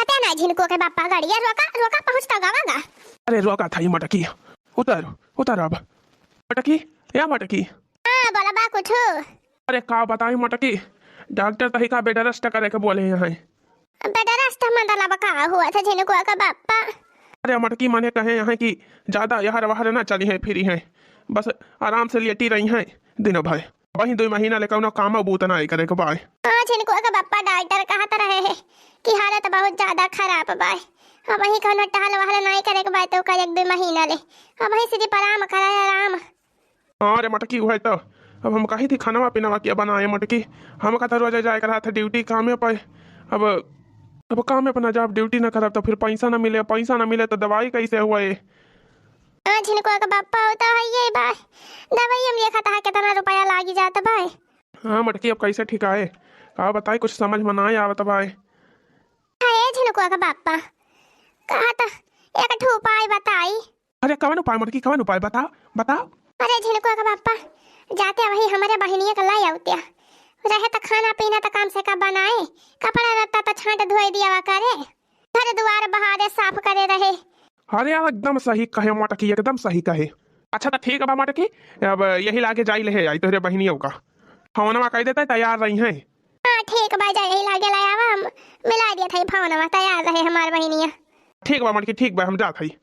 पता ना झिनको के बापा गाड़िया रोका रोका पहुंचता गावागा। अरे रोका था ये मटकी, उतर उतर अब। मटकी या मटकी, हाँ बोला बा कुछ। अरे का बताई मटकी, डॉक्टर तही का बेड रेस्ट करे के बोले हैं। बेटा रास्ता मंदला बका हुआ था झिनको का बापा। अरे मटकी माने कहे हैं कि ज्यादा यहर वहर ना चली है फिरी है, बस आराम से लेटी रही हैं दिन भर। वही 2 महीना लेकर उन्हें काम बूत ना करे के बाय। हाँ झिनको का बापा डॉक्टर कहा तो रहे है कि हालत बहुत ज्यादा खराब बाय। अब वही कहना टहल वहल नहीं करे के बाय तो का 1-2 महीना ले। अब वही सीधी पराम करे आराम। अरे मटकी हुआ तो अब हम कही थी खाना पीना क्या बनाए मटकी, हम कहता रोज जाए कर रहा था ड्यूटी काम पे। अब काम अपना जब ड्यूटी ना करब तो फिर पैसा ना मिले, पैसा ना मिले तो दवाई कैसे हुआ है। झिनको का बापा होता है ये बाय, दवाई हम लिखा था कितना रुपया लागी जाता बाय। हाँ मटकी अब कैसे ठीक आए का बताई, कुछ समझ में ना आवत बाय। हाय झिनको का बापा कहा था एक ठो उपाय बताई। अरे कवन उपाय मटकी, कवन उपाय बताओ बताओ। अरे झिनको का बापा जाते वही हमारे बहनिया का लाई आउतिया रहे तो खाना पीना तो काम से का बनाए, कपड़ा लत्ता तो छांट धोई दिया करे, घर द्वार बहारे साफ करे रहे। अरे यार एकदम सही कहे मटकी, एकदम सही कहे। अच्छा तो ठीक है बा मटकी, अब यही लाके जाई ले आई तोरे बहनियों का फोनवा कह देता तैयार रही हैं। हाँ ठीक बा जाए यही लागे लायावा हम मिला दिया था फोनवा तैयार रहे हमार बहनिया। ठीक बा मटकी ठीक बा, हम जात हई।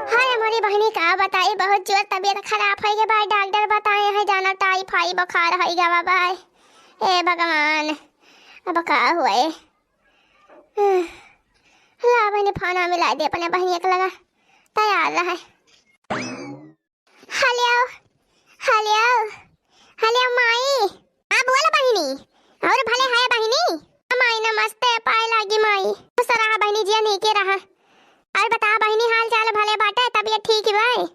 हाय हमारी बहनी का बताई बहुत जोर तबीयत खराब है के बाद डॉक्टर बताए हैं जाना टाइफाइड बुखार है गवा बाय। ए भगवान अब का हुए। ला बहनी खाना मिला दे अपने बहनी के लगा तैयार रहे। हेलो हेलो हेलो माई, हाँ बोल बहनी। और भले है बहनी। माई नमस्ते, पाए लागी माई। सरा बहनी जी नहीं के रहा। और बता बहनी हाल चाल भले बाटे, तबीयत ठीक है भाई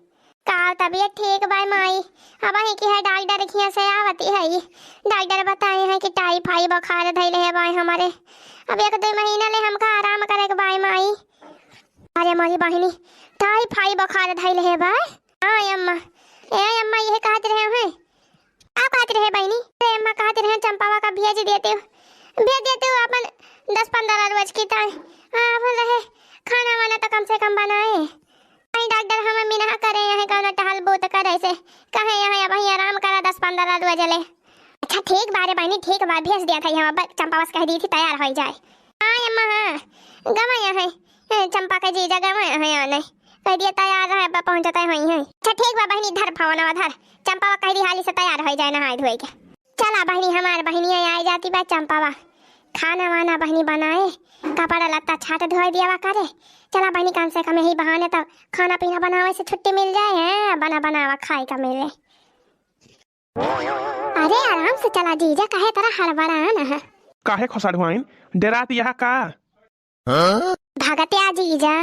का? तबीयत ठीक भाई माई। अब ही की है डॉक्टर खिया से आवती है, डॉक्टर बताए हैं कि टाइफाइड बुखार धइले है भाई हमारे। अब 1-2 महीना ले हमका आराम करे के भाई माई। अरे हमारी बहनी टाइफाइड बुखार धइले है भाई। हाँ अम्मा, ए अम्मा ये कहते रहे हैं आप कहते रहे बहनी। अरे अम्मा कहते रहे चंपावा का भेज देते हो अपन 10-15 रोज की ताई आप रहे खाना वाना तो कम से कम बनाए। नहीं डॉक्टर हमें मिना करे यहाँ कौन टहल बोत करे से कहे यहाँ अब आराम करा 10-15 रोज ले। अच्छा ठीक बारे बहनी ठीक बात भेज दिया था यहाँ चंपा बस कह दी थी तैयार हो जाए। हाँ अम्मा हाँ गवाया है चंपा का जीजा गवाया है यहाँ नहीं कह दिया तैयार है पहुँचता है वहीं है। अच्छा ठीक बा बहनी धर फोनवा धर, चंपावा कह दी हाली से तैयार हो जाए नहाए धोए के। चला बहनी हमार बहनिया आई जाती बा चंपावा खाना वाना बहनी बनाए, कपड़ा लत्ता छाट धोई दिया करे। चला बहनी कम से कम यही बहाने तो खाना पीना बनावे से छुट्टी मिल जाए है, बना बनावा खाए का मिले। अरे आराम से चला जीजा कहे तरह हड़बड़ा न है। काहे खसड़वाइन डरात यहाँ का? भगत्या जीजा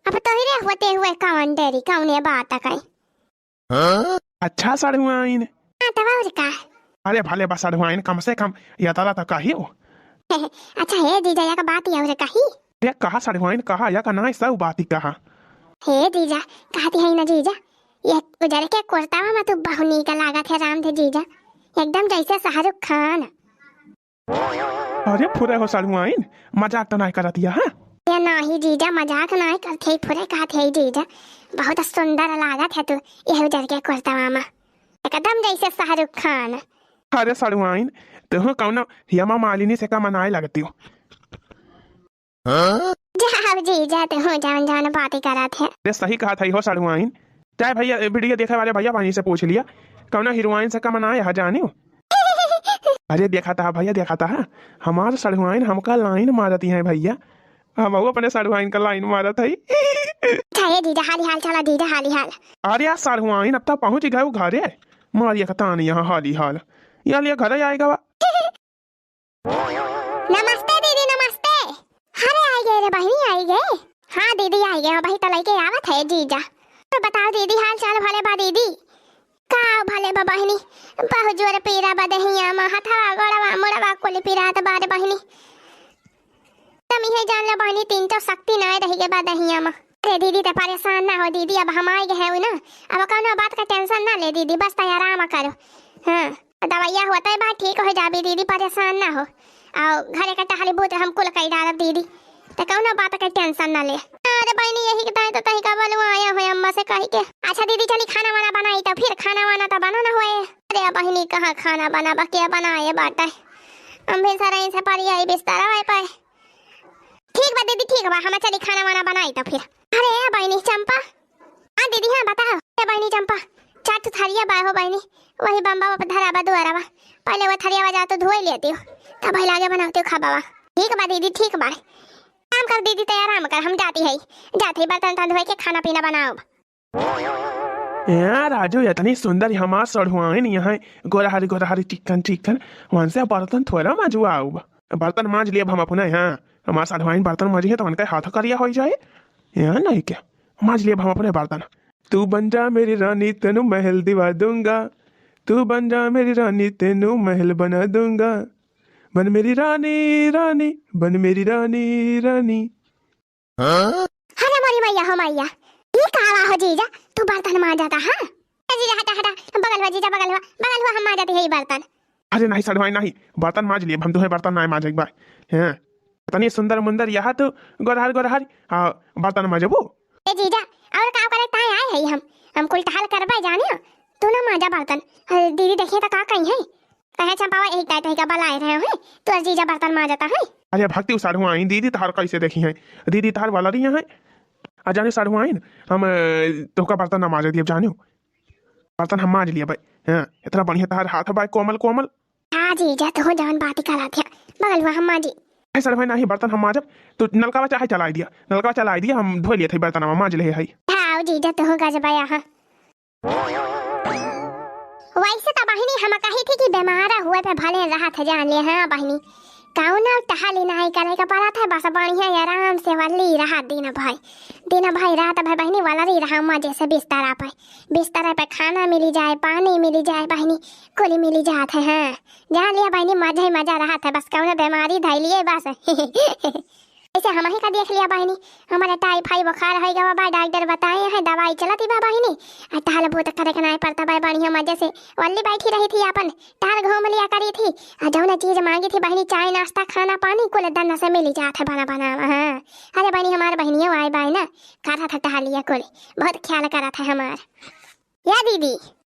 अब तो ही रे होते हुए कौन डेरी कौने बात कहीं। अच्छा सड़वाइन। हाँ तो और का? अरे भले बस सड़वाइन कम से कम या ताला तो कही हो। अच्छा है जीजा या का बात ही और कही। ये कहा सड़वाइन कहा या का ना सब बात ही कहा। हे जीजा कहती है ना जीजा ये उजर के कुर्तावा में तू बहुनी का लागत है राम थे जीजा एकदम जैसे शाहरुख खान। अरे फुरे हो सड़वाइन मजाक तो नहीं करत या? ये नहीं जीजा मजाक नहीं करते फुरे कहते है जीजा बहुत सुंदर लागत है तू ये उजर के कुर्तावा में एकदम जैसे शाहरुख खान। अरे सड़वाइन तुम कौन हेमा मालिनी से का मनाए लगती हो। जाओ जीजा तो हो जान जान बातें करा थे। अरे सही कहा था हो सड़वाइन, चाहे भैया वीडियो देखे वाले भैया भाई से पूछ लिया कौन हीरोइन से का मनाए है जानी हो। अरे देखा था भैया देखा था हमारे सड़वाइन हमका लाइन मारती है भैया, हम अपने सड़वाइन का लाइन मारा था। जीजा हाली हाल चला जीजा हाली हाल। अरे यार सड़वाइन अब तक पहुंच गए घरे मारिया का तान यहाँ हाली हाल यहाँ लिया घर आएगा। नमस्ते दीदी नमस्ते। अरे आई गए रे बहनी आई गए। हाँ दीदी आई गए भाई तो लेके आवत है जीजा। तो बताओ दीदी हाल चाल भले बा दीदी का? भले बा बहनी बहुत जोर पीरा बा दहिया में हथवा गोड़वा मुड़वा कोली पीरा त बारे बहनी तमी है जान ले बहनी 3 तो शक्ति नहीं रही के बा दहिया में। अरे दीदी ते परेशान ना हो दीदी अब हम आ गए हैं ना, अब कौनो बात का टेंशन ना ले दीदी बस आराम करो। हाँ दवाइयाँ होता है बात ठीक हो जाबी दीदी परेशान ना हो। और घरे का टहली बोत हम कुल कई डालब दीदी तो कौन बात का टेंशन ना ले। अरे बहनी यही बताए तो कहीं का बोलवा आया हो अम्मा से कही के। अच्छा दीदी चली खाना वाना बनाई तो फिर खाना वाना तो बना ना हुए। अरे बहनी कहाँ खाना बना क्या बनाए बाटा हम भी सारा इनसे पारी आई बिस्तर आए पाए। ठीक बा दीदी ठीक बा हम चली खाना वाना बनाई तो फिर। अरे बहनी चंपा हाँ दीदी हाँ बताओ बहनी चंपा चाट तो थरिया बा हो बहनी वही बम्बा धरा बा दुआरा बा पहले वो थरिया बजा तो धोई लेती हो तब भाई लागे बनाते हो खाबा। ठीक बा दीदी ठीक बा काम कर दीदी तैयार आराम कर हम जाती है बर्तन तन धोए के खाना पीना बनाओ। यार राजू इतनी सुंदर हमार सड़ुआइन यहाँ गोरा हरी चिकन चिकन वहाँ से बर्तन थोड़ा माजू आओ बर्तन मांज लिया हम अपना यहाँ हमार सड़ुआइन बर्तन माजी है तो उनका हाथ करिया हो जाए यहाँ नहीं क्या मांज लिया हम अपने बर्तन। तू बन जा मेरी रानी तेनू महल दिवा दूंगा तू बन जा मेरी रानी तेनू महल बना दूंगा बन मेरी रानी रानी बन मेरी रानी रानी। अरे मोरी मैया हो मैया ये कावा हो जीजा तू बर्तन मांजता हाँ जीजा हटा हटा बगल हुआ जीजा बगल हुआ हम मांजते हैं ये बर्तन। अरे नहीं सड़वाई नहीं बर्तन मांज लिए हम तुम्हें बर्तन नहीं मांज एक बार हैं इतनी सुंदर मुंदर यहाँ तो गोरहर हाँ बर्तन मांजबू ए जीजा और का करे ताए आए है हम कुल टहल करबे जाने तू ना मांजा बर्तन दीदी देखिए तो का कहीं है कहे चंपावा एक टाइट का बलाए रहे हो तो जीजा बर्तन मांजता है। अरे भक्ति साढ़ुआइन दीदी तार कैसे देखी है दीदी तार वाला रही है जाने साढ़ुआइन हम तो का बर्तन ना मांज दिए जाने बर्तन हम मांज लिया भाई हाँ इतना बढ़िया तार हाथ भाई कोमल कोमल। हाँ जीजा तो जान बात करा थे बगल हुआ हम मांजी सर भाई नहीं बर्तन हम मांजब तो नलका चाहे चला दिया हम धो लिए थे बर्तन हम मांज ले है। हाँ जीजा तो गजबा यहाँ वैसे तो बहिनी हम कही थी कि बीमार हुए पे भले रहा था जान ले। हाँ बहिनी कौन टहली नहीं करे का पड़ा था बस बढ़िया आराम से वाली रहा दिन भाई रात भाई बहनी वाला रही रहा मजे से बिस्तर पे खाना मिली जाए पानी मिली जाए बहनी कुली मिली जात है। हाँ जान लिया बहनी मजा ही मजा रहा था बस कौन बीमारी धै लिए बस ऐसे हम ही का देख लिया बहनी हमारे टाइफाइड बुखार है गवा बा डॉक्टर बताए हैं दवाई चलती बा बहनी टहल बहुत करे के नहीं पड़ता भाई बढ़िया मजे से वल्ली बैठी रही थी अपन टहल घूम लिया करी थी जौन चीज मांगी थी बहनी चाय नाश्ता खाना पानी कुल दन्ना से मिली जाता है बना। हाँ अरे बहनी हमारे बहनियों आए बाई ना करा था टहल लिया कुल बहुत ख्याल करा था हमार या दीदी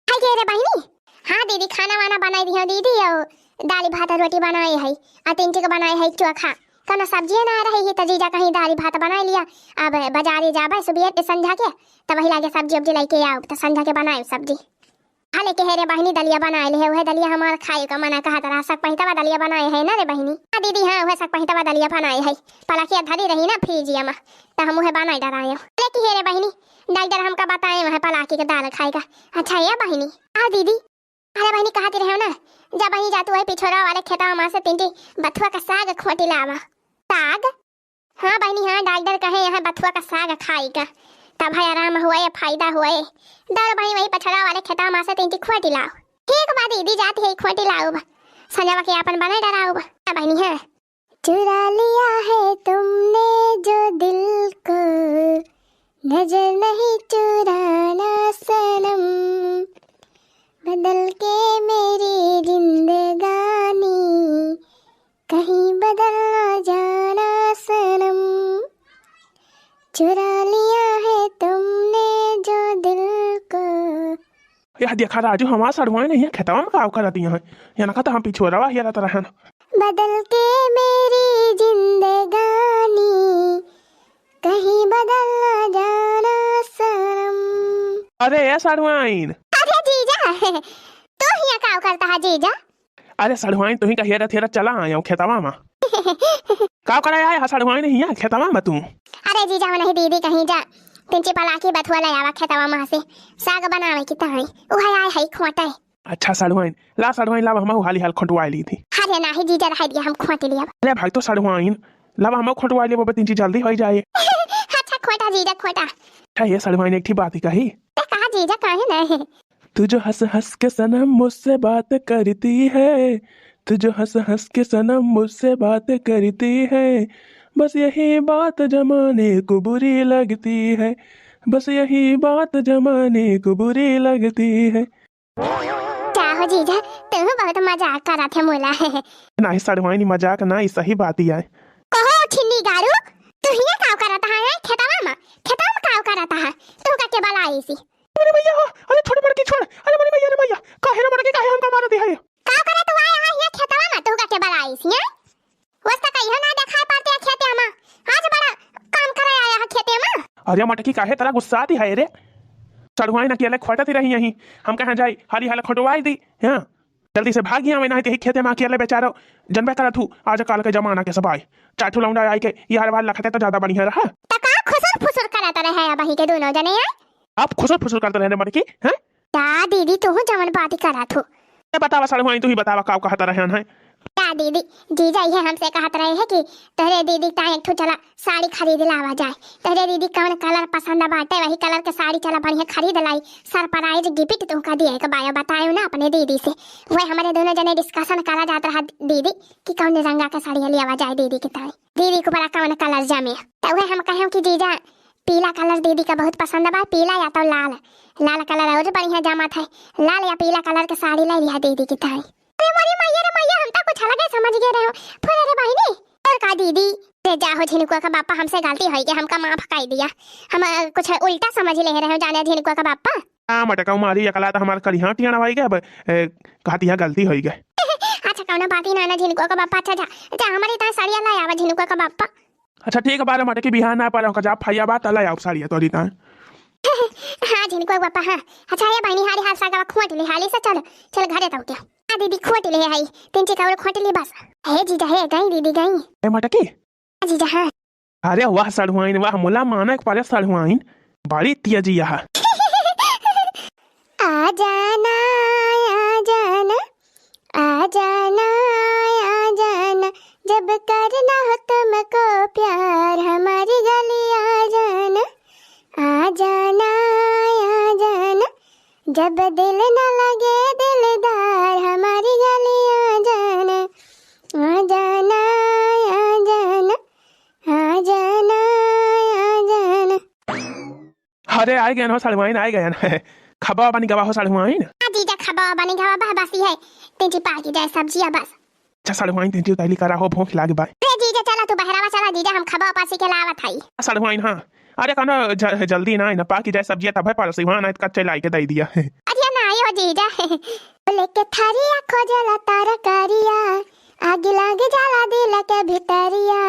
है के रे बहनी। हाँ दीदी खाना वाना बनाई दी हो दीदी और दाली भात रोटी बनाई है तीन चीज बनाई है चोखा कौन सब्जी ना रही है तो जीजा कहीं दाली भात बना लिया अब बाजारे जाबे सुबह संझा के तब वही लागे सब्जी उब्जी लेके आओ तो संझा के बनाए सब्जी हाले के रे बहनी दलिया बनाए ले वह दलिया हमार खाए का मना कहा तरह सक पहितवा दलिया बनाए है ना रे बहनी। हाँ दीदी हाँ वह सक पहितवा दलिया बनाए है पलाकिया धरी रही ना फ्रिजिया में तो हम वह बनाए डराए लेके रे बहनी डॉक्टर हमका बताए वह पलाकी के दाल खाएगा। अच्छा ये बहनी हाँ दीदी अरे बहनी कहती रहे ना जब बहनी जातू है पिछोरा वाले खेता में से तिंटी बथुआ का साग खोटी लावा साग। हाँ बहनी हाँ डॉक्टर कहे यहाँ बथुआ का साग खाएगा तब है आराम हुए फायदा हुए डर बहनी वही पछड़ा वाले खेता में से तिंटी खोटी लाओ। ठीक बा दीदी जाती है खोटी लाओ संजवा के अपन बने डराओ बहनी है। चुरा लिया है तुमने जो दिल को नजर नहीं चुराना सनम बदल के मेरी जिंदगानी कहीं बदल ना जाना सनम चुरा लिया है तुमने जो दिल को। यार देखा राजू हमारा सड़वाई नहीं है खेतवा में काम कर दिया है यहाँ कहता हम पिछोरा वा यार तरह है बदल के मेरी जिंदगानी कहीं बदल ना जाना सनम। अरे ये सड़वाइन अरे जीजा तू यहाँ काम करता है जीजा। अरे सड़वाइन तुही का हेरा थेरा चला आया खेतवा में का कराया है सड़वाइन नहीं है खेतवा में तू। अरे जीजा नहीं दीदी कहीं जा तिंची पलाकी बथुआ ले आवा खेतवा में से साग बनावे की ताई उहाय आए है खोटे। अच्छा सड़वाइन ला हम हाली हाल खटवाई ली थी। अरे नहीं जीजा रह दिया हम खोटे लिया। अरे भाई तो सड़वाइन ला हम खटवाई लिया बाबा तीन चीज जल्दी हो जाए। अच्छा खोटा जीजा खोटा। अच्छा ये सड़वाइन एक बात ही कही कहा जीजा काहे नहीं तू जो हंस हंस के सनम मुझसे बात करती है तू जो हंस हंस के सनम मुझसे बात करती है बस यही बात जमाने को बुरी लगती है बस यही बात जमाने को बुरी लगती है। क्या हो जीजा, तुम बहुत मजाक करा थे मोला। नहीं सड़वाइन मजाक नहीं सही बात ही है। कहो छिन्नी गारू, तू हिया काव करता है खेतवा में काव करता है, तू का के बला आई सी। अरे भैया अरे छोड़ मर के छोड़, अरे मेरे भैया रे भैया काहे ना मर के काहे हमका मार दिया है। काव करे तू आया है हिया खेतवा में, तू का के बला आई सी। वस्ता कहियो ना देखा पाते खेते में, आज बड़ा काम करे आया है खेते में। अरे मटकी काहे तेरा गुस्सा आती है रे, सड़वाइन अकेले खोटती रही यहीं, हम कहां जाई हाली हाल खोटवाई दी। हां जल्दी से भाग गया, मैं नहीं ते खेते में अकेले बेचारो जनबे करत हूं। आज काल के जमाना के सब आए चाटू लौंडा आई के यार वाल लखते तो ज्यादा बढ़िया रहा। त का खुसर फुसर करत रहे है बही के दोनों जने है। आप खुसर फुसर करते रहने मटकी हैं। ता दीदी तू जवन बात करत हो, ए बतावा सड़वाइन तू ही बतावा का कहता रहे हैं। क्या दीदी जीजा ये हमसे कहत रहे हैं कि तेरे दीदी ता एक ठो चला साड़ी खरीद लावा जाए, तेरे दीदी कौन कलर पसंद बाटे वही कलर के साड़ी चला बढ़िया खरीद लाई, सरप्राइज गिफ्ट तुमका दिए के बायो बतायो ना अपने दीदी से। वही हमारे दोनों जने डिस्कशन करा जात रहा दीदी कि कौन रंगा का साड़ी लियावा जाए दीदी के ताई, दीदी को बड़ा कौन कलर जमे। तो वही हम कहे कि जीजा पीला कलर दीदी का बहुत पसंद बा, पीला या तो लाल, लाल कलर और बढ़िया जमात है, लाल या पीला कलर के साड़ी लाई लिया दीदी की ताई। अरे मारी मैया रे मैया, हम तो कुछ अलग ही समझ गए रहे हो फुरे रे बहिनी। और का दीदी रे जाहो झिनकुआ का बापा, हमसे गलती होई के हमका माफ कर दिया, हम कुछ उल्टा समझ ले रहे हो जाने झिनकुआ का बापा। हां मटका मारी अकला तो हमार कलिहां टियाना भाई के अब कहती है गलती होई गए। अच्छा कौन बात ही ना झिनकुआ का बापा। अच्छा जा हमारी ता साड़िया ला आवा झिनकुआ का बापा। अच्छा ठीक है बारे मटकी बिहान ना पर जा फैया बात ला आओ साड़िया तोरी ता। हां झिनकुआ बापा हां। अच्छा ये बहिनी हारी हाथ सागा खोट ले हाली से चल चल घरे ताऊ क्या। आ दीदी खोट ले आई तीन चिका और खोट ले बस। हे जीजा हे गई दीदी गई। ए मटकी जीजा हां। अरे वाह सड़वाइन वाह मुला माना के पाले सड़वाइन बड़ी तेजी यह। आ जाना आ जाना आ जाना आ जाना, जब करना हो तुमको प्यार हमारी गली आ जाना, आ जाना आ जाना, जब दिल न लगे दिलदार हमारी गली आ जाना, आ जाना आ जाना आ जाना आ जाना। अरे आए गए ना सड़वाइन आए गए ना, खबा पानी गवा हो सड़वाइन। जीजा खबा बनी गवा बा बसी है तेजी पाकी जाए सब्जियां बस। अच्छा सड़वाइन तेजी तैली करा हो भूख लागे बा। रे जीजा चला तू बहरावा चला जीजा, हम खबा पासी के लावत हई। सड़वाइन हां अरे कनो जल्दी ना ना पाकी जाए सब्जियां तब पर सिवा ना कच्चे लाई के दे दिया। अरे ना आयो जीजा लेके थारिया खोजला तरकारिया, आग लाग जाला दिल के भितरिया।